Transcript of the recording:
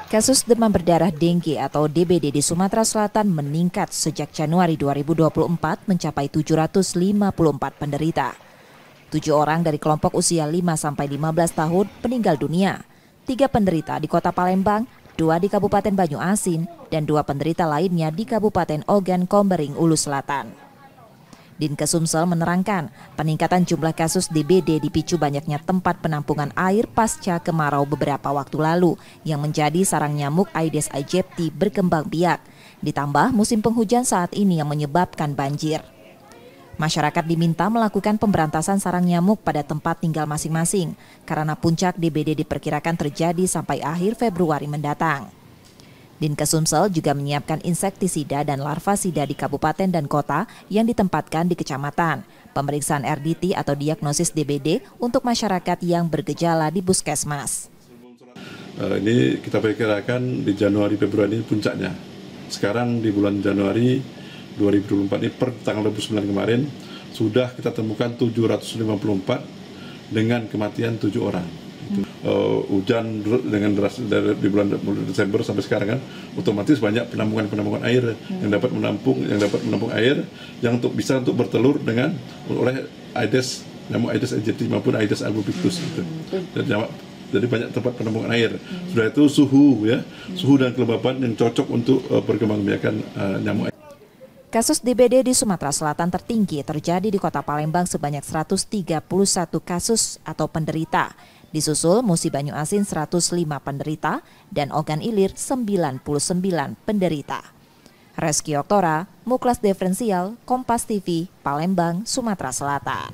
Kasus demam berdarah dengue atau DBD di Sumatera Selatan meningkat sejak Januari 2024 mencapai 754 penderita. 7 orang dari kelompok usia 5-15 tahun meninggal dunia. 3 penderita di Kota Palembang, 2 di Kabupaten Banyuasin, dan 2 penderita lainnya di Kabupaten Ogan Kombering, Ulu Selatan. Dinkes Sumsel menerangkan, peningkatan jumlah kasus DBD dipicu banyaknya tempat penampungan air pasca kemarau beberapa waktu lalu yang menjadi sarang nyamuk Aedes aegypti berkembang biak. Ditambah musim penghujan saat ini yang menyebabkan banjir. Masyarakat diminta melakukan pemberantasan sarang nyamuk pada tempat tinggal masing-masing karena puncak DBD diperkirakan terjadi sampai akhir Februari mendatang. Dinkes Sumsel juga menyiapkan insektisida dan larvasida di kabupaten dan kota yang ditempatkan di kecamatan, pemeriksaan RDT atau diagnosis DBD untuk masyarakat yang bergejala di puskesmas. Ini kita perkirakan di Januari Februari ini puncaknya. Sekarang di bulan Januari 2024 ini per tanggal 29 kemarin sudah kita temukan 754 dengan kematian 7 orang. Hujan dengan deras dari di bulan Desember sampai sekarang kan, otomatis banyak penampungan air yang dapat menampung air yang bisa untuk bertelur dengan oleh Aedes, nyamuk Aedes aegypti maupun Aedes albopictus gitu. Jadi banyak tempat penampungan air. Sudah itu suhu dan kelembapan yang cocok untuk perkembangbiakan nyamuk. Kasus DBD di Sumatera Selatan tertinggi terjadi di Kota Palembang sebanyak 131 kasus atau penderita. Disusul Musi Banyuasin 105 penderita dan Ogan Ilir 99 penderita. Reski Oktora, Muklas Diferensial, Kompas TV, Palembang, Sumatera Selatan.